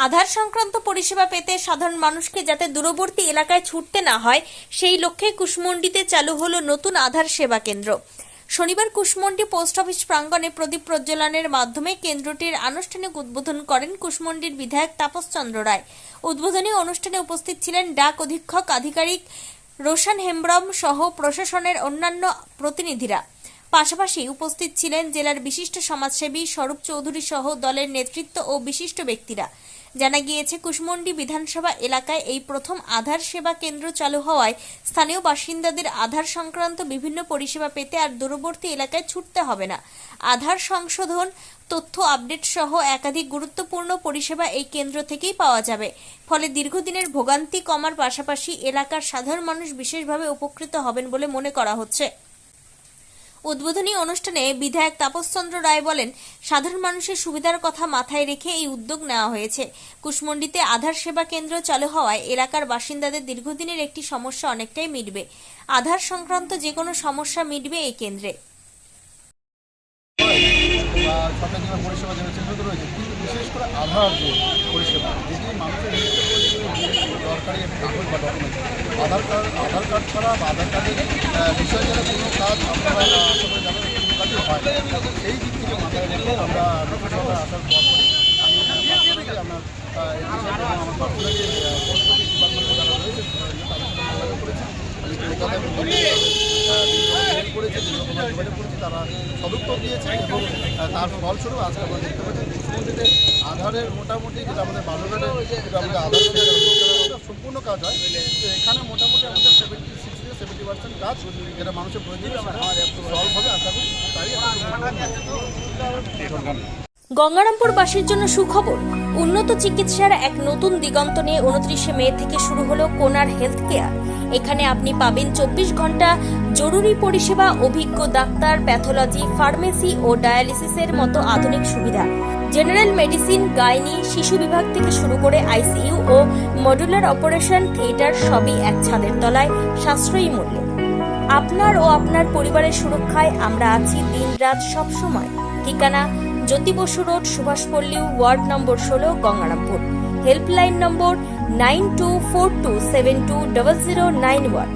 আধার সংক্রান্ত পরিষেবা পেতে সাধারণ মানুষকে যাতে দূরবর্তী এলাকায় ছুটতে না হয় সেই লক্ষ্যে কুশমন্ডিতে চালু হলো নতুন আধার সেবা কেন্দ্র। শনিবার কুশমন্ডি পোস্ট অফিস প্রাঙ্গণে প্রদীপ প্রজ্বলনের মাধ্যমে কেন্দ্রটির আনুষ্ঠানিক উদ্বোধন করেন কুশমন্ডির বিধায়ক তাপস চন্দ্র রায়। উদ্বোধনী অনুষ্ঠানে উপস্থিত ছিলেন ডাক অধীক্ষক আধিকারিক রোশন হেমব্রম সহ প্রশাসনের অন্যান্য প্রতিনিধিরা। পাশাপাশি উপস্থিত ছিলেন জেলার বিশিষ্ট সমাজসেবী স্বরূপ চৌধুরী সহ দলের নেতৃত্ব ও বিশিষ্ট ব্যক্তিরা। জানা গিয়েছে, কুশমন্ডি বিধানসভা এলাকায় এই প্রথম আধার সেবা কেন্দ্র চালু হওয়ায় স্থানীয় বাসিন্দাদের আধার সংক্রান্ত বিভিন্ন পরিষেবা পেতে আর দূরবর্তী এলাকায় ছুটতে হবে না। আধার সংশোধন, তথ্য আপডেট সহ একাধিক গুরুত্বপূর্ণ পরিষেবা এই কেন্দ্র থেকেই পাওয়া যাবে। ফলে দীর্ঘদিনের ভোগান্তি কমার পাশাপাশি এলাকার সাধারণ মানুষ বিশেষভাবে উপকৃত হবেন বলে মনে করা হচ্ছে। উদ্বোধনী অনুষ্ঠানে বিধায়ক তাপস চন্দ্র রায় বলেন, সাধারণ মানুষের সুবিধার কথা মাথায় রেখে এই উদ্যোগ নেওয়া হয়েছে। কুশমন্ডিতে আধার সেবা কেন্দ্র চালু হওয়ায় এলাকার বাসিন্দাদের দীর্ঘদিনের একটি সমস্যা অনেকটাই মিটবে। আধার সংক্রান্ত যে কোনো সমস্যা মিটবে এই কেন্দ্রে। সরকারি পরিষেবা যেটা চিহ্নিত রয়েছে, কিন্তু বিশেষ করে আধার যে পরিষেবা, যেটি মানুষের দরকারি কাগজ বা ডকুমেন্ট, আধার কার্ড ছাড়া বা আধার কার্ডের বিষয় যারা কোনো কাজ আপনারা আশা করে যাদের কোনো কাজই হয়, সেই দিক থেকে মাথায় রেখে আমরা লোকসভায় আসার পর আমি আপনার এই বিষয়টা আমার পার্সোনালি পোস্ট অফিস ডিপার্টমেন্টে যারা রয়েছে তাদের সাথে যোগাযোগ করেছি। আমি কলকাতায় করেছি, যোগাযোগ করেছি, তারা সদুত্তর দিয়েছে এবং তার ফলস্বরূপ আজকে আমরা দেখতে পাচ্ছি কুশমন্ডিতে আধারের মোটামুটি যেটা আমাদের বালুরঘাটে যেটা আমাদের আধার সম্পূর্ণ কাজ হয়, তো এখানে মোটামুটি আমাদের 70% কাজ যেটা মানুষের প্রয়োজন সলভ হবে আশা করি। তাই গঙ্গারামপুরবাসীর জন্য সুখবর, উন্নত চিকিৎসার এক নতুন দিগন্ত নিয়ে 29 মে থেকে শুরু হলো কোনার হেলথ কেয়ার। এখানে আপনি পাবেন 24 ঘন্টা জরুরি পরিষেবা, অভিজ্ঞ ডাক্তার, প্যাথোলজি, ফার্মেসি ও ডায়ালিসিসের মতো আধুনিক সুবিধা। জেনারেল মেডিসিন, গাইনি, শিশু বিভাগ থেকে শুরু করে আইসিইউ ও মডুলার অপারেশন থিয়েটার সবই এক ছাদের তলায় সাশ্রয়ী মূল্যে। আপনার ও আপনার পরিবারের সুরক্ষায় আমরা আছি দিনরাত সবসময়। ঠিকানা Jyoti Basu road, Subhashpalli, ward number 16, Gangarampur. Helpline number 9242720091।